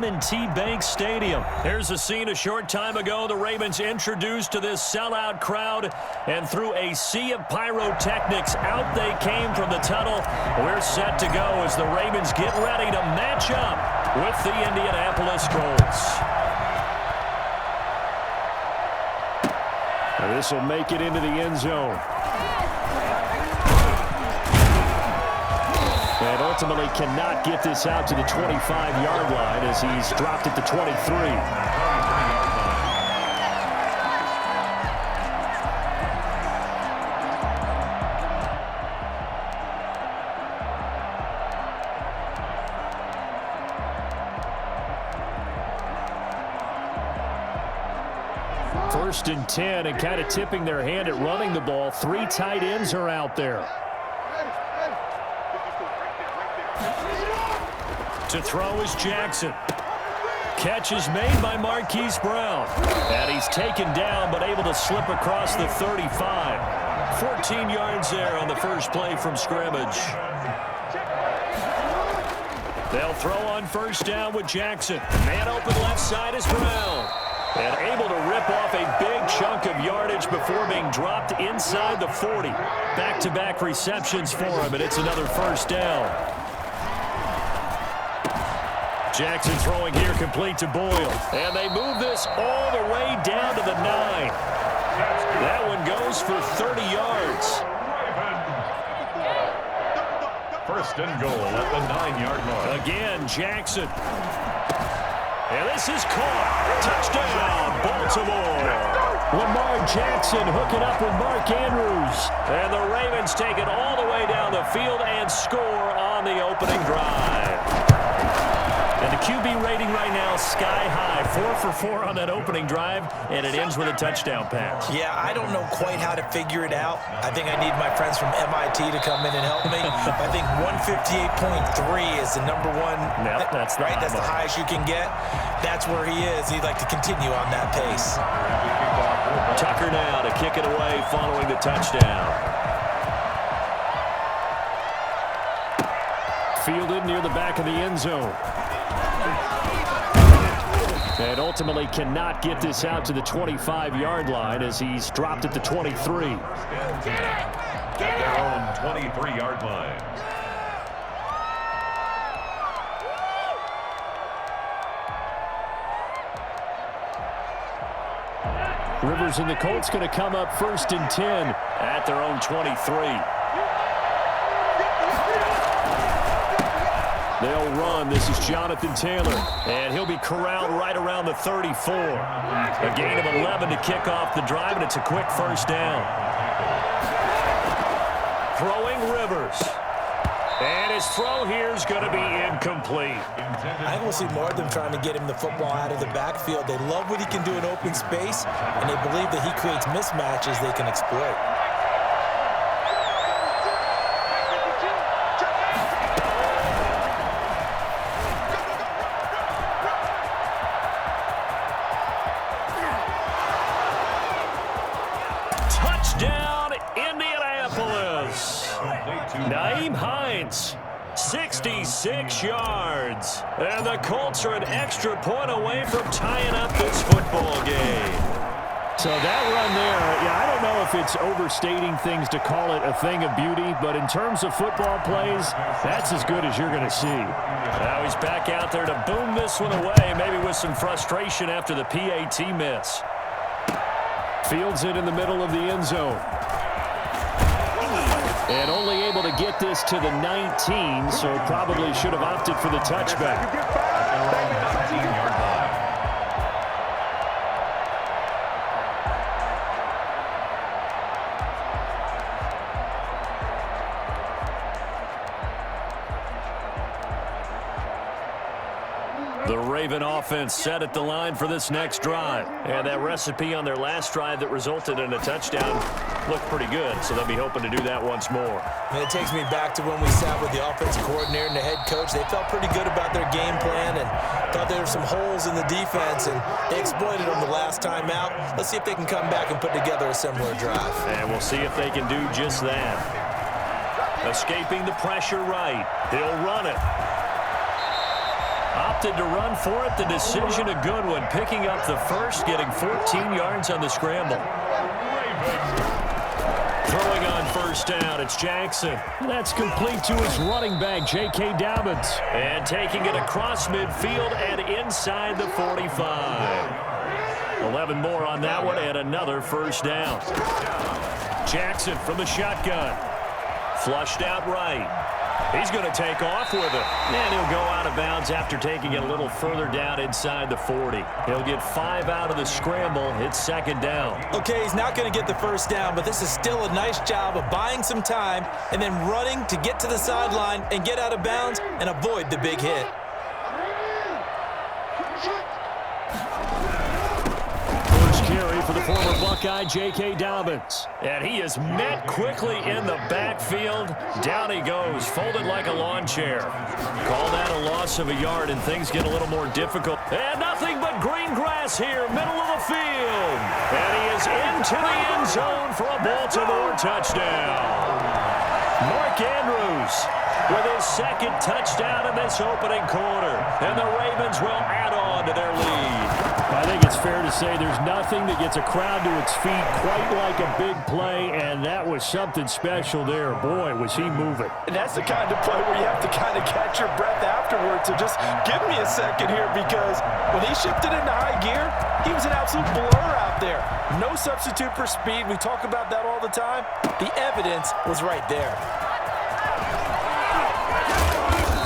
M&T Bank Stadium. Here's a scene a short time ago. The Ravens introduced to this sellout crowd, and through a sea of pyrotechnics, out they came from the tunnel. We're set to go as the Ravens get ready to match up with the Indianapolis Colts. This will make it into the end zone. And ultimately cannot get this out to the 25-yard line as he's dropped it to 23. First and 10, and kind of tipping their hand at running the ball. Three tight ends are out there. To throw is Jackson. Catch is made by Marquise Brown. And he's taken down but able to slip across the 35. 14 yards there on the first play from scrimmage. They'll throw on first down with Jackson. Man open left side is Brown. And able to rip off a big chunk of yardage before being dropped inside the 40. Back-to-back receptions for him, and it's another first down. Jackson throwing here complete to Boyle. And they move this all the way down to the 9. That one goes for 30 yards. First and goal at the 9-yard mark. Again, Jackson. And this is caught. Touchdown, Baltimore. Lamar Jackson hooking up with Mark Andrews. And the Ravens take it all the way down the field and score on the opening drive. And the QB rating right now sky high. 4 for 4 on that opening drive, and it ends with a touchdown pass. Yeah, I don't know quite how to figure it out. I think I need my friends from MIT to come in and help me. I think 158.3 is the number one. Yep, that's the right. That's the highest you can get. That's where he is. He'd like to continue on that pace. Tucker now to kick it away following the touchdown. Fielded near the back of the end zone. And ultimately cannot get this out to the 25-yard line as he's dropped it to 23. At their own 23-yard line. Rivers and the Colts going to come up first and 10 at their own 23. They'll run. This is Jonathan Taylor. And he'll be corralled right around the 34. A gain of 11 to kick off the drive, and it's a quick first down. Throwing Rivers. And his throw here is going to be incomplete. I think we'll see more of them trying to get him the football out of the backfield. They love what he can do in open space, and they believe that he creates mismatches they can exploit. Touchdown, Indianapolis. Nyheim Hines, 66 yards. And the Colts are an extra point away from tying up this football game. So that run there, yeah, I don't know if it's overstating things to call it a thing of beauty, but in terms of football plays, that's as good as you're going to see. Now he's back out there to boom this one away, maybe with some frustration after the PAT miss. Fields it in the middle of the end zone. And only able to get this to the 19, so probably should have opted for the touchback. The Raven offense set at the line for this next drive. And that recipe on their last drive that resulted in a touchdown looked pretty good, so they'll be hoping to do that once more. And it takes me back to when we sat with the offensive coordinator and the head coach. They felt pretty good about their game plan and thought there were some holes in the defense, and they exploited them the last time out. Let's see if they can come back and put together a similar drive. And we'll see if they can do just that. Escaping the pressure right. He'll run it. opted to run for it. The decision a good one, picking up the first, getting 14 yards on the scramble. Throwing on first down, it's Jackson. That's complete to his running back, J.K. Dobbins. And taking it across midfield and inside the 45. 11 more on that one and another first down. Jackson from the shotgun. Flushed out right. He's going to take off with it. And he'll go out of bounds after taking it a little further down inside the 40. He'll get 5 out of the scramble. It's second down. Okay, he's not going to get the first down, but this is still a nice job of buying some time and then running to get to the sideline and get out of bounds and avoid the big hit. Carry for the former Buckeye, J.K. Dobbins. And he is met quickly in the backfield. Down he goes, folded like a lawn chair. Call that a loss of a yard, and things get a little more difficult. And nothing but green grass here, middle of the field. And he is into the end zone for a Baltimore touchdown. Mark Andrews with his second touchdown in this opening quarter. And the Ravens will add on to their lead. I think it's fair to say there's nothing that gets a crowd to its feet quite like a big play, and that was something special there. Boy, was he moving. And that's the kind of play where you have to kind of catch your breath afterwards. So just give me a second here, because when he shifted into high gear, he was an absolute blur out there. No substitute for speed. We talk about that all the time. The evidence was right there.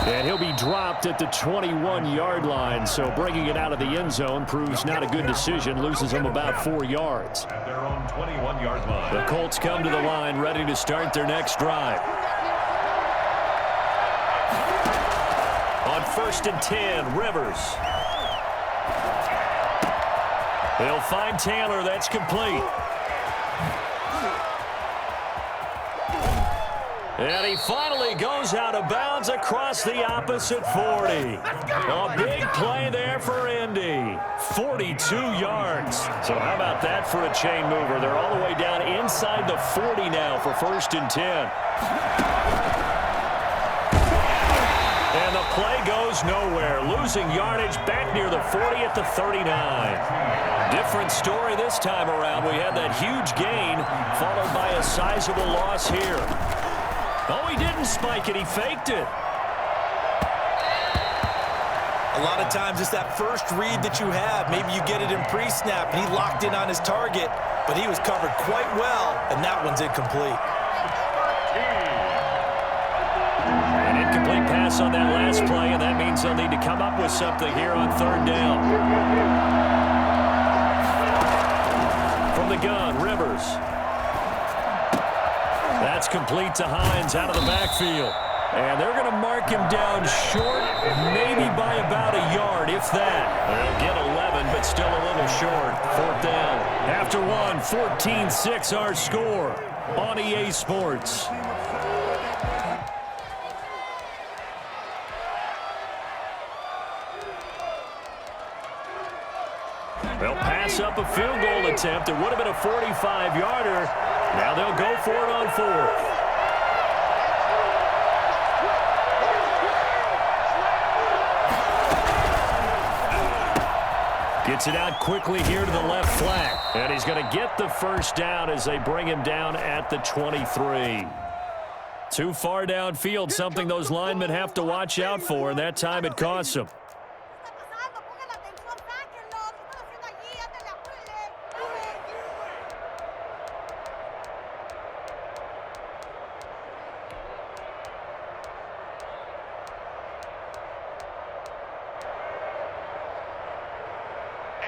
And he'll be dropped at the 21-yard line, so bringing it out of the end zone proves not a good decision. Loses him about 4 yards. At their own 21-yard line. The Colts come to the line, ready to start their next drive. On 1st and 10, Rivers. They'll find Taylor. That's complete. And he finally goes out of bounds across the opposite 40. A big play there for Indy. 42 yards. So how about that for a chain mover? They're all the way down inside the 40 now for 1st and 10. And the play goes nowhere. Losing yardage back near the 40 at the 39. Different story this time around. We had that huge gain followed by a sizable loss here. Oh, he didn't spike it. He faked it. A lot of times it's that first read that you have. Maybe you get it in pre-snap, and he locked in on his target, but he was covered quite well, and that one's incomplete. An incomplete pass on that last play, and that means they'll need to come up with something here on 3rd down. From the gun, Rivers. That's complete to Hines out of the backfield. And they're going to mark him down short, maybe by about a yard, if that. They'll get 11, but still a little short. 4th down. After one, 14-6 our score on EA Sports. They'll pass up a field goal attempt. It would have been a 45-yarder. Now they'll go for it on 4th. Gets it out quickly here to the left flat. And he's going to get the first down as they bring him down at the 23. Too far downfield, something those linemen have to watch out for, and that time it costs them.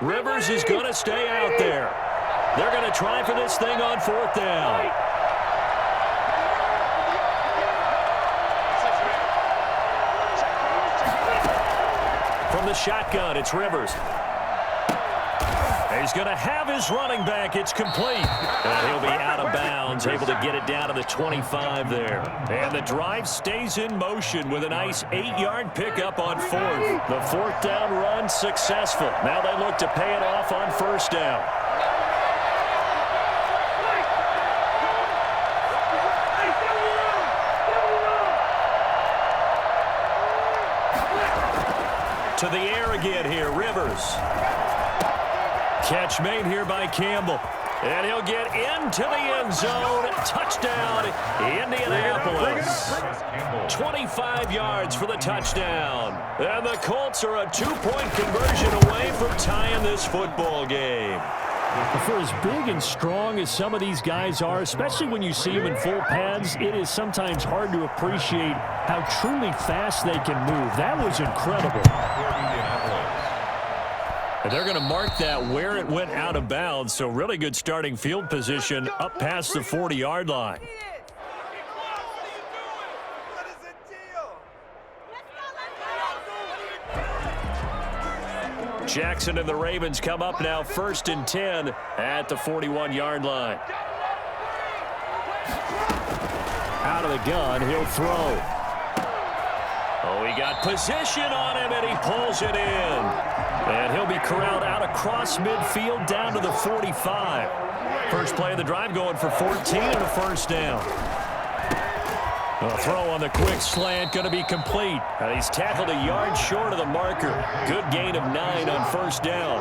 Rivers is going to stay out there. They're going to try for this thing on 4th down. From the shotgun, it's Rivers. He's going to have his running back. It's complete. And he'll be out of bounds, able to get it down to the 25 there. And the drive stays in motion with a nice 8-yard pickup on 4th. The 4th down run successful. Now they look to pay it off on 1st down. to the air again here. Rivers. Catch made here by Campbell. And he'll get into the end zone. Touchdown, Indianapolis. 25 yards for the touchdown. And the Colts are a 2-point conversion away from tying this football game. For as big and strong as some of these guys are, especially when you see them in full pads, it is sometimes hard to appreciate how truly fast they can move. That was incredible. And they're going to mark that where it went out of bounds, so really good starting field position up past the 40-yard line. Jackson and the Ravens come up now 1st and 10 at the 41-yard line. Out of the gun, he'll throw. Oh, he got position on him, and he pulls it in. And he'll be corralled out across midfield down to the 45. First play of the drive going for 14 and a first down. A throw on the quick slant going to be complete. And he's tackled a yard short of the marker. Good gain of 9 on first down.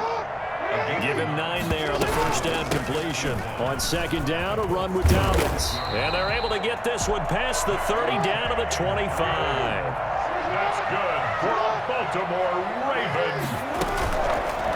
Give him 9 there on the first down completion. On second down, a run with Dobbins. And they're able to get this one past the 30 down to the 25. That's good for Baltimore Ravens.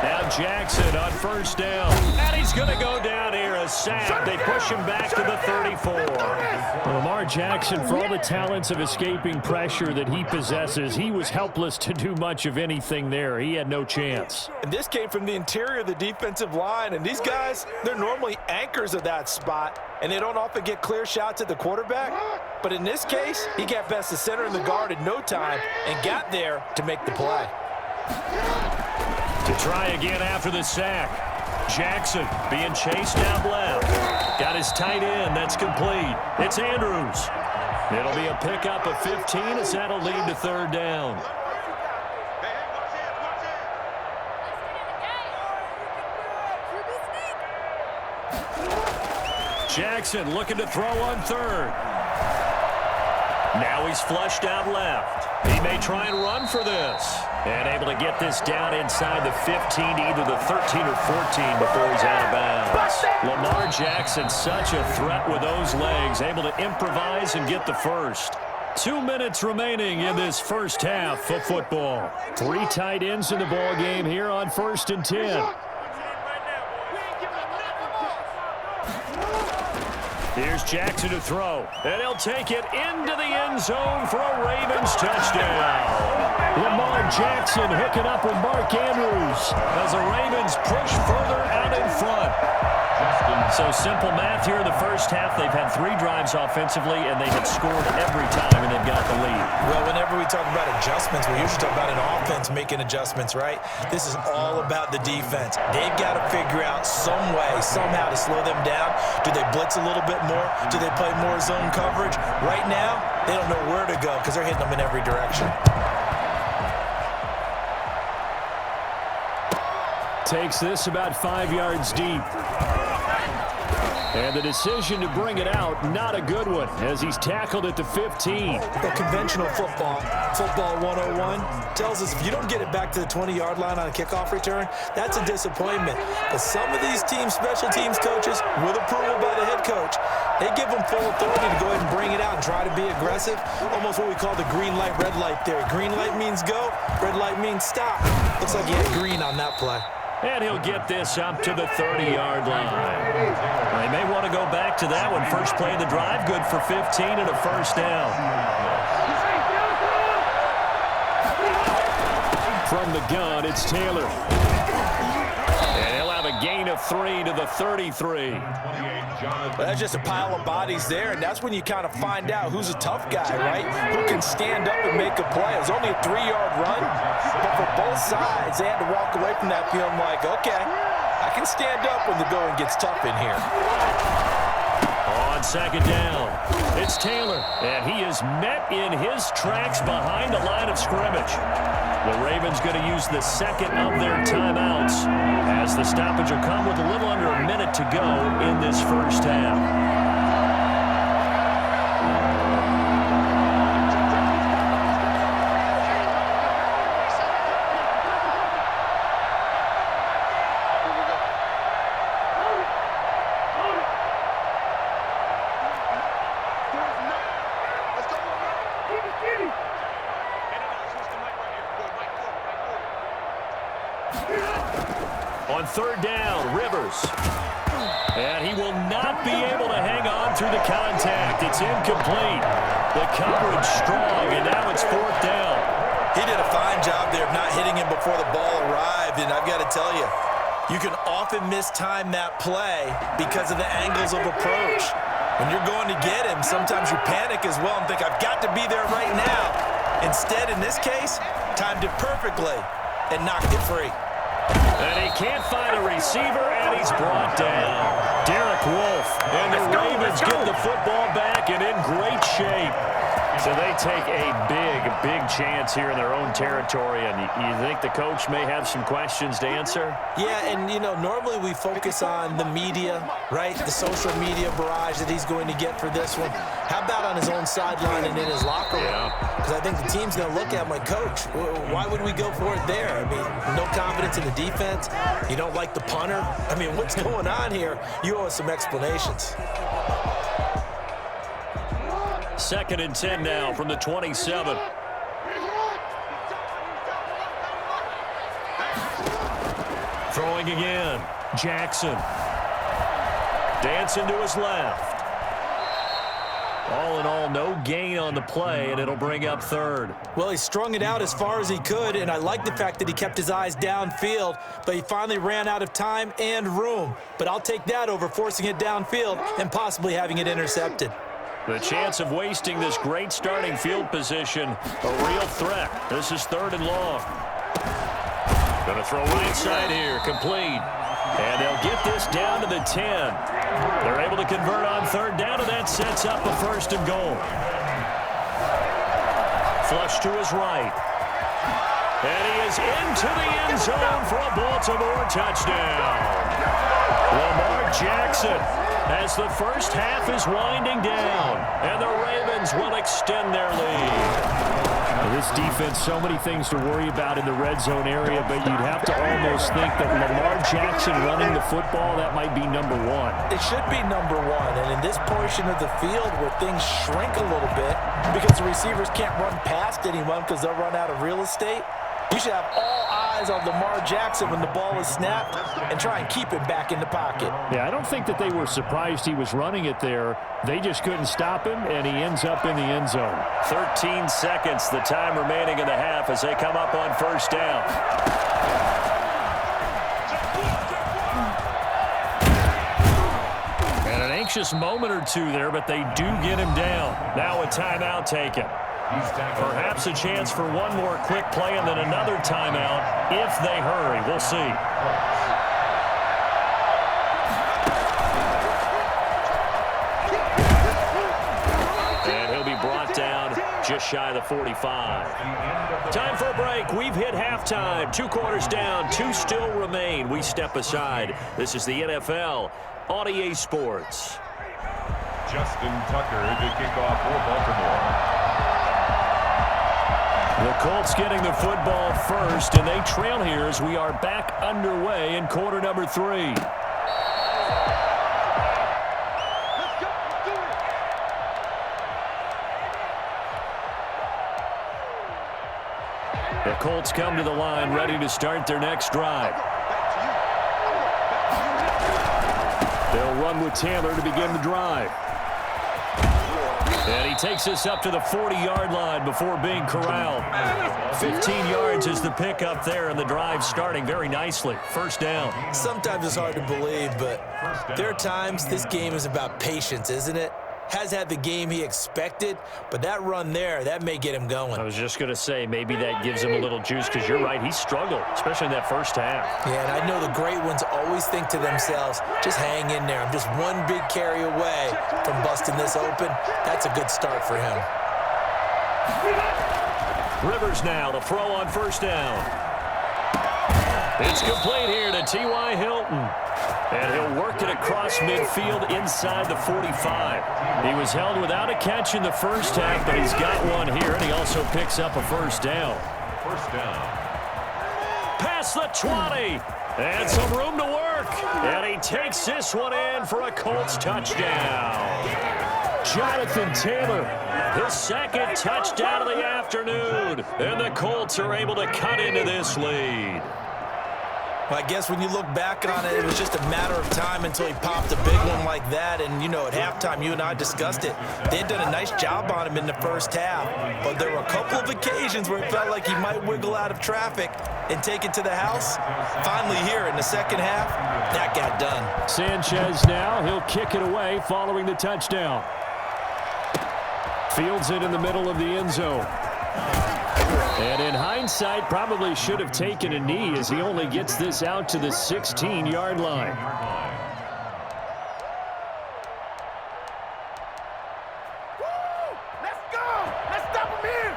Now Jackson on first down. And he's going to go down here, a sack. They push him back to the 34. Lamar Jackson, for all the talents of escaping pressure that he possesses, he was helpless to do much of anything there. He had no chance. And this came from the interior of the defensive line, and these guys, they're normally anchors of that spot, and they don't often get clear shots at the quarterback. But in this case, he got past the center and the guard in no time and got there to make the play. To try again after the sack. Jackson being chased out left. Got his tight end. That's complete. It's Andrews. It'll be a pickup of 15 as that'll lead to third down. Jackson looking to throw on third. Now he's flushed out left. He may try and run for this. And able to get this down inside the 15, either the 13 or 14 before he's out of bounds. Lamar Jackson, such a threat with those legs, able to improvise and get the first. 2 minutes remaining in this first half of football. 3 tight ends in the ball game here on 1st and 10. Here's Jackson to throw, and he'll take it into the end zone for a Ravens touchdown. Lamar Jackson hooking up with Mark Andrews as the Ravens push further out in front. So simple math here in the first half. They've had 3 drives offensively, and they have scored every time, and they've got the lead. Well, whenever we talk about adjustments, we usually talk about an offense making adjustments, right? This is all about the defense. They've got to figure out some way, somehow to slow them down. Do they blitz a little bit more? Do they play more zone coverage? Right now, they don't know where to go because they're hitting them in every direction. Takes this about 5 yards deep. And the decision to bring it out, not a good one, as he's tackled at the 15. The conventional football 101, tells us if you don't get it back to the 20-yard line on a kickoff return, that's a disappointment. But some of these teams, special teams coaches, with approval by the head coach, they give them full authority to go ahead and bring it out and try to be aggressive. Almost what we call the green light, red light theory. Green light means go, red light means stop. Looks like he had green on that play. And he'll get this up to the 30-yard line. They may want to go back to that one. First play of the drive, good for 15 and a first down. From the gun, it's Taylor. And he'll have a gain of 3 to the 33. Well, that's just a pile of bodies there, and that's when you kind of find out who's a tough guy, right? Who can stand up and make a play. It was only a 3-yard run, but for both sides, they had to walk away from that feeling like, okay, I can stand up when the going gets tough in here. On second down, it's Taylor, and he is met in his tracks behind the line of scrimmage. The Ravens going to use the second of their timeouts as the stoppage will come with a little under a minute to go in this first half. On third down, Rivers. And he will not be able to hang on through the contact. It's incomplete. The coverage strong, and now it's fourth down. He did a fine job there of not hitting him before the ball arrived, and I've got to tell you, you can often mistime that play because of the angles of approach. When you're going to get him, sometimes you panic as well and think, I've got to be there right now. Instead, in this case, timed it perfectly and knocked it free. And he can't find a receiver, and he's brought down. Derek Wolfe, and the Ravens get the football back and in great shape. So they take a big chance here in their own territory, and you think the coach may have some questions to answer? Yeah, and, you know, normally we focus on the media, right, the social media barrage that he's going to get for this one. How about on his own sideline and in his locker room? Because I think the team's going to look at my coach. Why would we go for it there? I mean, no confidence in the defense. You don't like the punter. I mean, what's going on here? You owe us some explanations. 2nd and 10 now from the 27. Throwing again. Jackson. Dancing to his left. All in all, no gain on the play, and it'll bring up third. Well, he strung it out as far as he could, and I like the fact that he kept his eyes downfield, but he finally ran out of time and room. But I'll take that over forcing it downfield and possibly having it intercepted. The chance of wasting this great starting field position, a real threat. This is 3rd and long. Going to throw right side here, complete. And they'll get this down to the 10. They're able to convert on 3rd down, and that sets up a 1st and goal. Flush to his right. And he is into the end zone for a Baltimore touchdown. Lamar Jackson, as the first half is winding down, and the Ravens will extend their lead. This defense, so many things to worry about in the red zone area, but you'd have to almost think that Lamar Jackson running the football, that might be number one. It should be number one, and in this portion of the field where things shrink a little bit because the receivers can't run past anyone because they'll run out of real estate, you should have all eyes on Lamar Jackson when the ball is snapped and try and keep it back in the pocket. Yeah, I don't think that they were surprised he was running it there. They just couldn't stop him, and he ends up in the end zone. 13 seconds, the time remaining in the half as they come up on 1st down. And an anxious moment or two there, but they do get him down. Now a timeout taken. Perhaps a chance for one more quick play and then another timeout if they hurry. We'll see. And he'll be brought down just shy of the 45. Time for a break. We've hit halftime. 2 quarters down. 2 still remain. We step aside. This is the NFL on EA Sports. Justin Tucker to kick off for Baltimore. The Colts getting the football first, and they trail here as we are back underway in quarter number 3. The Colts come to the line ready to start their next drive. They'll run with Taylor to begin the drive. And he takes us up to the 40-yard line before being corralled. 15 yards is the pickup there, and the drive starting very nicely. 1st down. Sometimes it's hard to believe, but there are times this game is about patience, isn't it? Has had the game he expected, but that run there, that may get him going. I was just going to say, maybe that gives him a little juice, because you're right, he struggled, especially in that 1st half. Yeah, and I know the great ones always think to themselves, just hang in there. I'm just one big carry away from busting this open. That's a good start for him. Rivers now, the throw on 1st down. It's complete here to T.Y. Hilton. And he'll work it across midfield inside the 45. He was held without a catch in the 1st half, but he's got one here, and he also picks up a 1st down. 1st down. Past the 20. And some room to work. And he takes this one in for a Colts touchdown. Jonathan Taylor, his 2nd touchdown of the afternoon. And the Colts are able to cut into this lead. Well, I guess when you look back on it, it was just a matter of time until he popped a big one like that. And, you know, at halftime, you and I discussed it. They had done a nice job on him in the first half. But there were a couple of occasions where it felt like he might wiggle out of traffic and take it to the house. Finally here in the second half, that got done. Sanchez now, he'll kick it away following the touchdown. Fields it in the middle of the end zone. And in hindsight, probably should have taken a knee as he only gets this out to the 16-yard line. Let's go! Let's stop him here!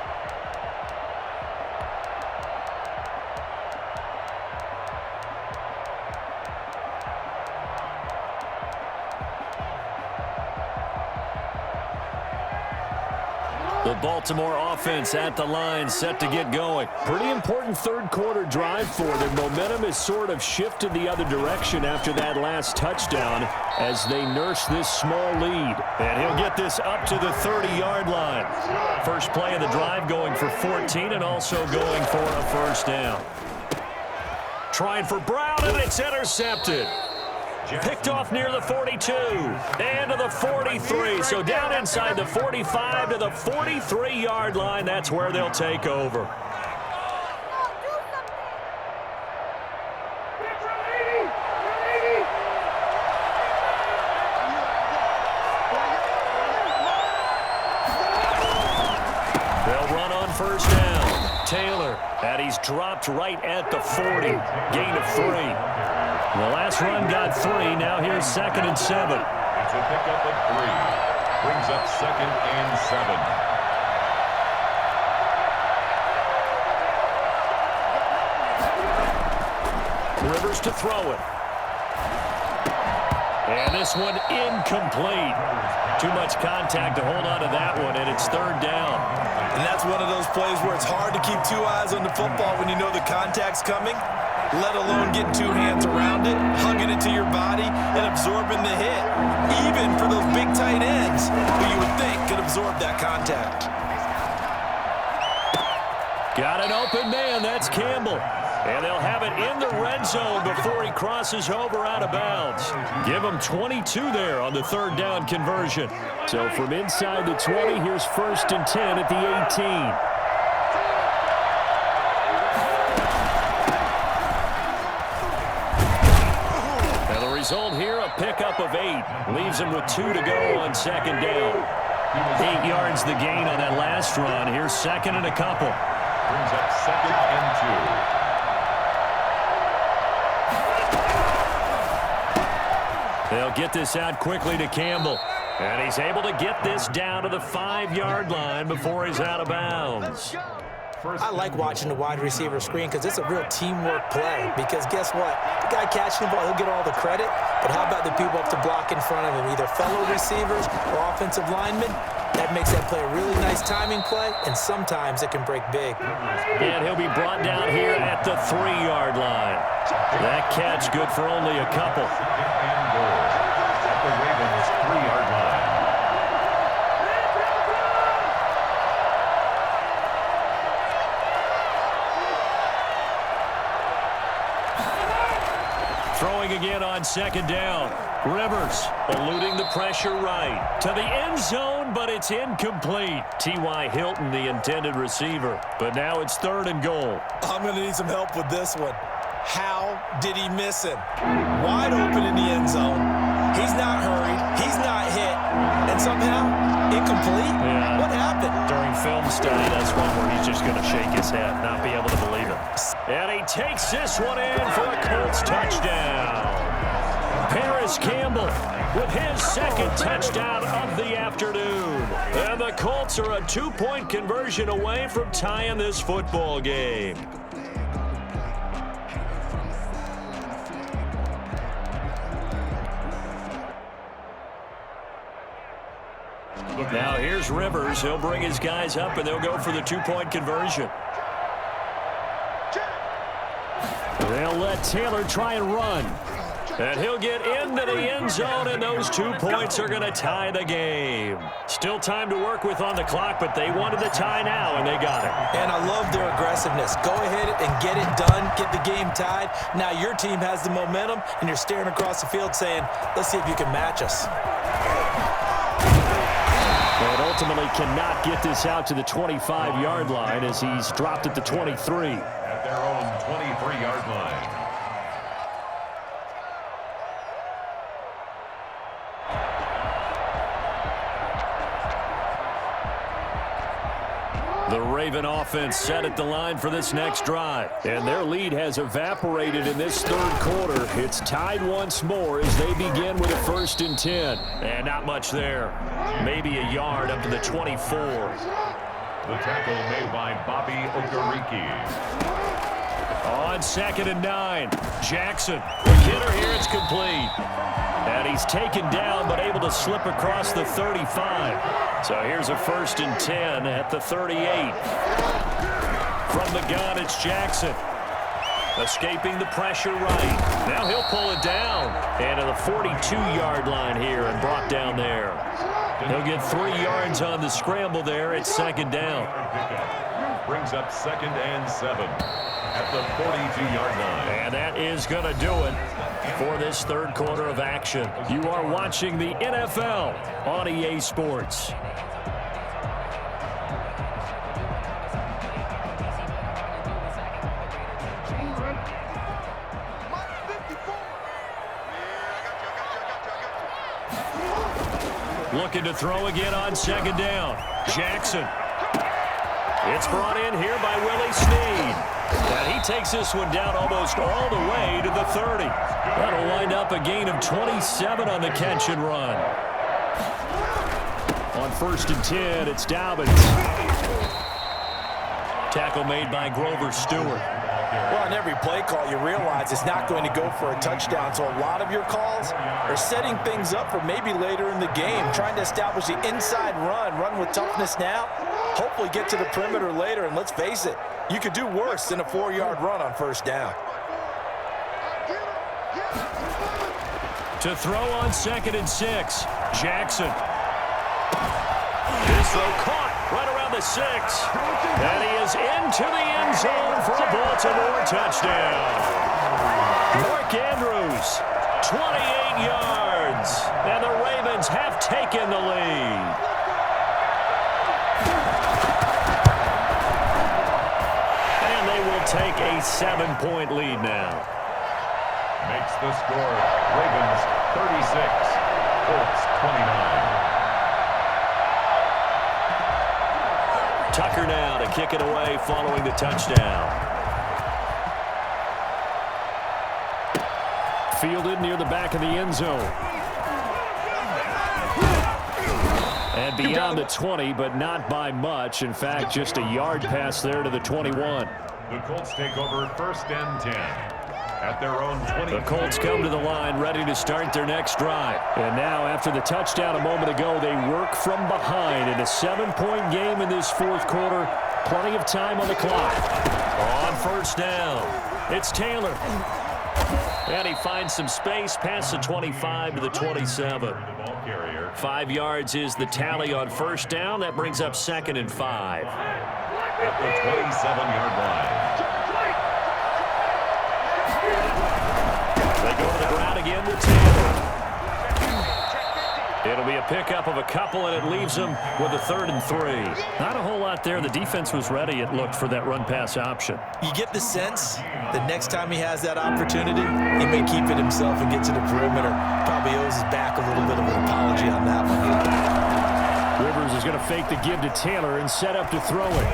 The Baltimore offense at the line, set to get going. Pretty important third quarter drive for them. Momentum has sort of shifted the other direction after that last touchdown as they nurse this small lead. And he'll get this up to the 30-yard line. First play of the drive going for 14 and also going for a first down. Trying for Brown, and it's intercepted. Picked off near the 42 and to the 43. So down inside the 45 to the 43-yard line. That's where they'll take over. They'll run on first down. Taylor, and he's dropped right at the 40. Gain of 3. The last run got 3. Now here's 2nd and 7. It's a pickup of 3. Brings up 2nd and 7. Rivers to throw it. And this one incomplete. Too much contact to hold on to that one, and it's 3rd down. And that's one of those plays where it's hard to keep 2 eyes on the football when you know the contact's coming, let alone getting 2 hands around it, hugging it to your body, and absorbing the hit, even for those big tight ends who you would think could absorb that contact. Got an open man. That's Campbell. And they'll have it in the red zone before he crosses over out of bounds. Give him 22 there on the 3rd down conversion. So from inside the 20, here's 1st and 10 at the 18. And the result here, a pickup of 8. Leaves him with 2 to go on 2nd down. 8 yards the gain on that last run. Here's 2nd and a couple. Brings up 2nd and 2. They'll get this out quickly to Campbell. And he's able to get this down to the 5-yard line before he's out of bounds. I like watching the wide receiver screen because it's a real teamwork play. Because guess what? The guy catching the ball, he'll get all the credit. But how about the people up to block in front of him, either fellow receivers or offensive linemen? That makes that play a really nice timing play, and sometimes it can break big. And he'll be brought down here at the 3-yard line. That catch good for only a couple. And goal at the Ravens' 3-yard line. Throwing again on 2nd down. Rivers eluding the pressure right to the end zone, but it's incomplete. T.Y. Hilton, the intended receiver. But now it's 3rd and goal. I'm going to need some help with this one. How did he miss him? Wide open in the end zone. He's not hurried. He's not hit. And somehow, incomplete? Yeah. What happened? During film study, that's one where he's just going to shake his head, not be able to believe it. And he takes this one in for a Colts touchdown. Paris Campbell with his 2nd touchdown of the afternoon. And the Colts are a 2-point conversion away from tying this football game. Now here's Rivers. He'll bring his guys up, and they'll go for the 2-point conversion. They'll let Taylor try and run. And he'll get into the end zone, and those 2 points are going to tie the game. Still time to work with on the clock, but they wanted the tie now, and they got it. And I love their aggressiveness. Go ahead and get it done, get the game tied. Now your team has the momentum, and you're staring across the field saying, let's see if you can match us. But ultimately cannot get this out to the 25-yard line as he's dropped at the 23. At their own 23-yard line. The Raven offense set at the line for this next drive. And their lead has evaporated in this third quarter. It's tied once more as they begin with a 1st and 10. And not much there. Maybe a yard up to the 24. The tackle made by Bobby Okereke. On 2nd and 9. Jackson. The kidder here, it's complete. And he's taken down but able to slip across the 35. So here's a 1st and 10 at the 38. From the gun, it's Jackson. Escaping the pressure right. Now he'll pull it down. And to the 42-yard line here and brought down there. He'll get 3 yards on the scramble there. It's 2nd down. Brings up 2nd and 7 at the 42-yard line. And that is going to do it for this third quarter of action. You are watching the NFL on EA Sports. Looking to throw again on 2nd down. Jackson. It's brought in here by Willie Snead. And he takes this one down almost all the way to the 30. That'll wind up a gain of 27 on the catch and run. On 1st and 10, it's Dobbins. Tackle made by Grover Stewart. Well, on every play call, you realize it's not going to go for a touchdown. So a lot of your calls are setting things up for maybe later in the game, trying to establish the inside run with toughness now, hopefully get to the perimeter later. And let's face it, you could do worse than a 4-yard run on 1st down. To throw on 2nd and 6, Jackson. This throw caught right around the 6. And he is into the end zone for a Baltimore touchdown. Mark Andrews, 28 yards. And the Ravens have taken the lead. And they will take a 7-point lead now. Makes the score Ravens 36, Colts 29. Tucker now to kick it away following the touchdown. Fielded near the back of the end zone. And beyond the 20, but not by much. In fact, just a yard pass there to the 21. The Colts take over 1st and 10 at their own 20. The Colts come to the line ready to start their next drive. And now, after the touchdown a moment ago, they work from behind in a 7-point game in this 4th quarter. Plenty of time on the clock. On 1st down, it's Taylor. And he finds some space past the 25 to the 27. 5 yards is the tally on 1st down. That brings up 2nd and 5. At the 27-yard line. They go to the ground again with Taylor. It'll be a pickup of a couple, and it leaves them with a 3rd and 3. Not a whole lot there. The defense was ready, it looked, for that run-pass option. You get the sense that next time he has that opportunity, he may keep it himself and get to the perimeter. Probably owes his back a little bit of an apology on that one. Rivers is going to fake the give to Taylor and set up to throw it.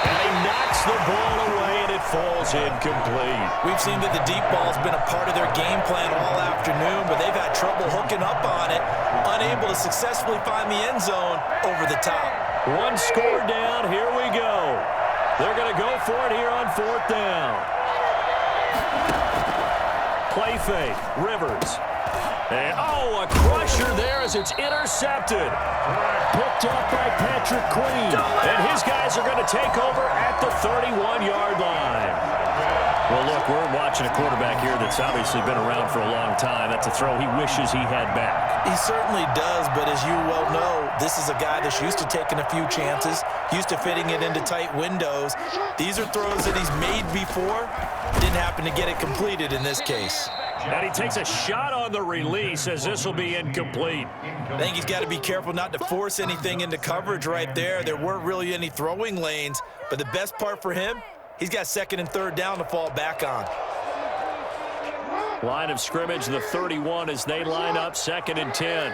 And he knocks the ball away, and it falls incomplete. We've seen that the deep ball's been a part of their game plan all afternoon, but they've had trouble hooking up on it, unable to successfully find the end zone over the top. One score down. Here we go. They're going to go for it here on 4th down. Play fake. Rivers. And, a crusher there as it's intercepted. Picked up by Patrick Queen. And his guys are going to take over at the 31-yard line. Well, look, we're watching a quarterback here that's obviously been around for a long time. That's a throw he wishes he had back. He certainly does, but as you well know, this is a guy that's used to taking a few chances, used to fitting it into tight windows. These are throws that he's made before. Didn't happen to get it completed in this case. And he takes a shot on the release as this will be incomplete. I think he's got to be careful not to force anything into coverage right there. There weren't really any throwing lanes, but the best part for him, he's got second and third down to fall back on. Line of scrimmage, the 31 as they line up, 2nd and 10.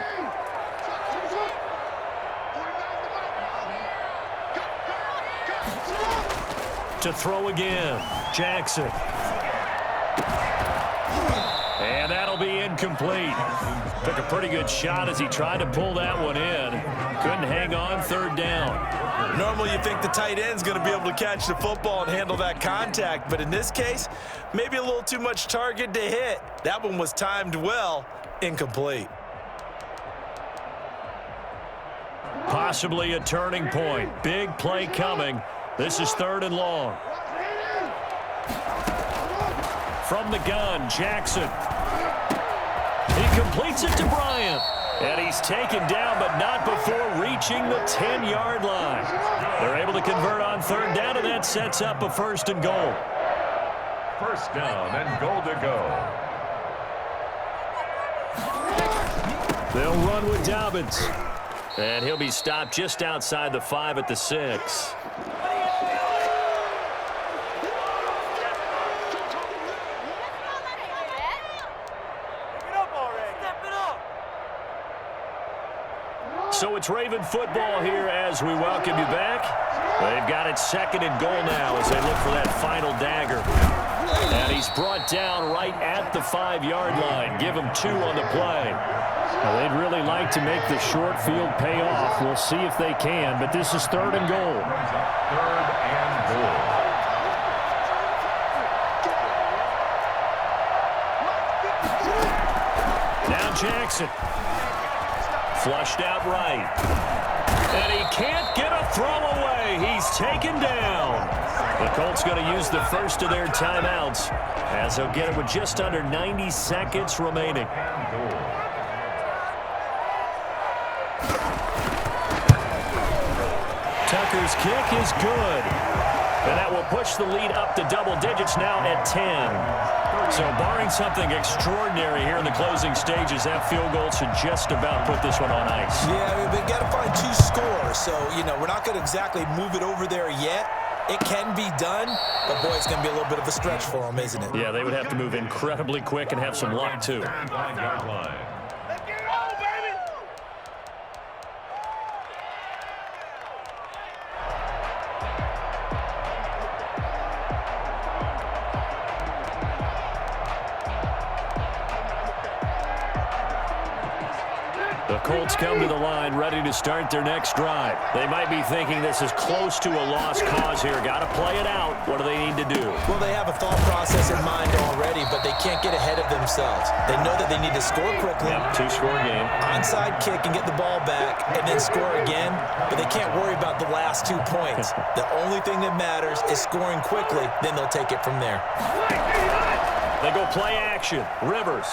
To throw again, Jackson. And that'll be incomplete. Took a pretty good shot as he tried to pull that one in. Couldn't hang on, 3rd down. Normally you think the tight end's going to be able to catch the football and handle that contact, but in this case, maybe a little too much target to hit. That one was timed well, incomplete. Possibly a turning point. Big play coming. This is 3rd and long. From the gun, Jackson. He completes it to Bryant. And he's taken down, but not before reaching the 10-yard line. They're able to convert on 3rd down, and that sets up a 1st and goal. 1st down and goal to go. They'll run with Dobbins. And he'll be stopped just outside the 5 at the 6. So it's Raven football here as we welcome you back. They've got it 2nd and goal now as they look for that final dagger. And he's brought down right at the 5-yard line. Give him 2 on the play. Well, they'd really like to make the short field pay off. We'll see if they can, but this is 3rd and goal. 3rd and goal. Now Jackson. Flushed out right. And he can't get a throw away. He's taken down. The Colts going to use the first of their timeouts as they'll get it with just under 90 seconds remaining. Tucker's kick is good. And that will push the lead up to double digits now at 10. So barring something extraordinary here in the closing stages, that field goal should just about put this one on ice. Yeah, we've got to find 2 scores. So, we're not going to exactly move it over there yet. It can be done, but, boy, it's going to be a little bit of a stretch for them, isn't it? Yeah, they would have to move incredibly quick and have some luck, too. 5-yard line. Let's get it on, baby! The Colts come to the line ready to start their next drive. They might be thinking this is close to a lost cause here. Got to play it out. What do they need to do? Well, they have a thought process in mind already, but they can't get ahead of themselves. They know that they need to score quickly. Yep, 2-score game. Onside kick and get the ball back and then score again, but they can't worry about the last 2 points. The only thing that matters is scoring quickly, then they'll take it from there. They go play action. Rivers.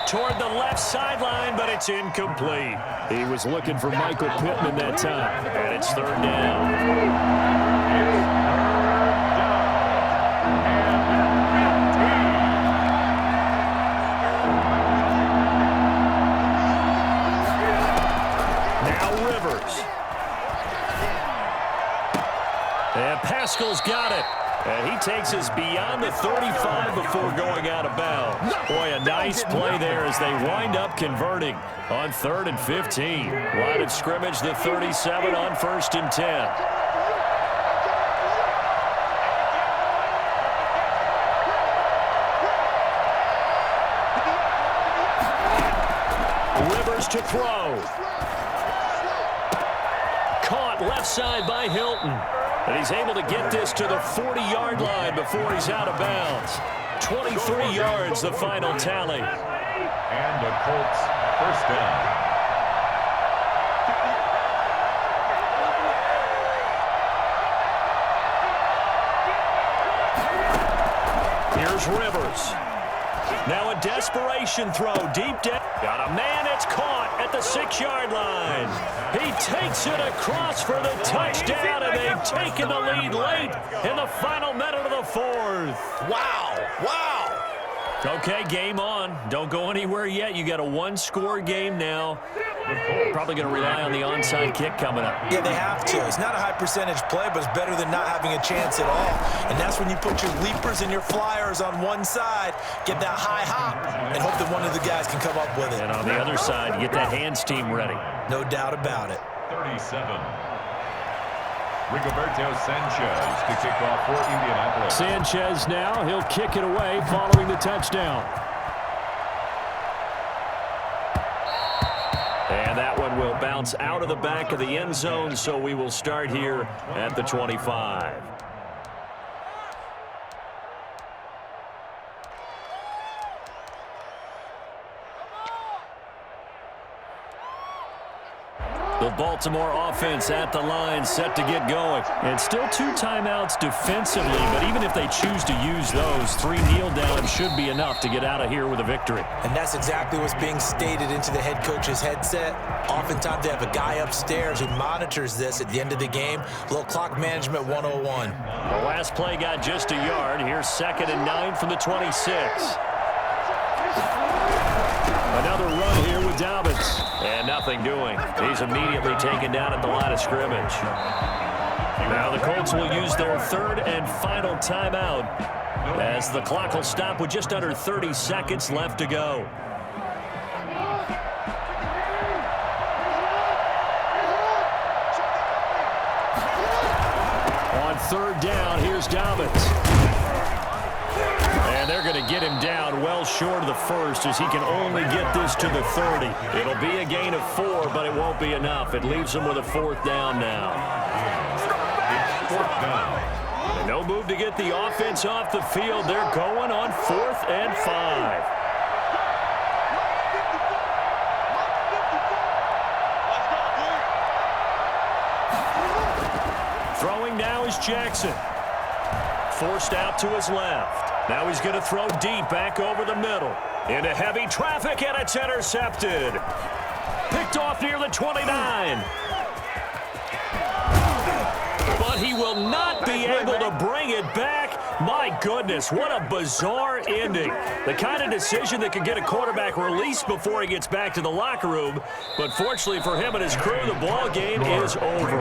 Toward the left sideline, but it's incomplete. He was looking for Michael Pittman that time. And it's 3rd down. Now Rivers. And Pascal's got it. And he takes us beyond the 35 before going out of bounds. Boy, a nice play there as they wind up converting on 3rd and 15. Line of scrimmage, the 37 on 1st and 10. Rivers to throw. Caught left side by Hilton. And he's able to get this to the 40-yard line before he's out of bounds. 23 yards, the final tally. And the Colts 1st down. Here's Rivers. Now a desperation throw deep down. Got a man, it's caught at the 6-yard line. He takes it across for the touchdown, and they've taken the lead late in the final minute of the fourth. Wow, wow. Okay, game on. Don't go anywhere yet. You got a one-score game now. Probably going to rely on the onside kick coming up. Yeah, they have to. It's not a high-percentage play, but it's better than not having a chance at all. And that's when you put your leapers and your flyers on one side, get that high hop, and hope that one of the guys can come up with it. And on the other side, get that hands team ready. No doubt about it. 37. Rigoberto Sanchez to kick off for Indianapolis. Sanchez now. He'll kick it away following the touchdown. And that one will bounce out of the back of the end zone, so we will start here at the 25. The Baltimore offense at the line, set to get going. And still 2 timeouts defensively, but even if they choose to use those, 3 kneel downs should be enough to get out of here with a victory. And that's exactly what's being stated into the head coach's headset. Oftentimes they have a guy upstairs who monitors this at the end of the game. A little clock management 101. The last play got just a yard. Here's 2nd and 9 from the 26. Another run here with Dobbins. And nothing doing. He's immediately taken down at the line of scrimmage. Now the Colts will use their 3rd and final timeout as the clock will stop with just under 30 seconds left to go. On 3rd down, here's Dobbins. And they're going to get him down well short of the first as he can only get this to the 30. It'll be a gain of 4, but it won't be enough. It leaves him with a 4th down now. 4th down. And no move to get the offense off the field. They're going on 4th and 5. Throwing now is Jackson. Forced out to his left. Now he's going to throw deep back over the middle. Into heavy traffic, and it's intercepted. Picked off near the 29. But he will not be able to bring it back. My goodness, what a bizarre ending. The kind of decision that could get a quarterback released before he gets back to the locker room. But fortunately for him and his crew, the ball game is over.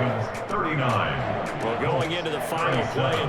39. Well, going into the final play of this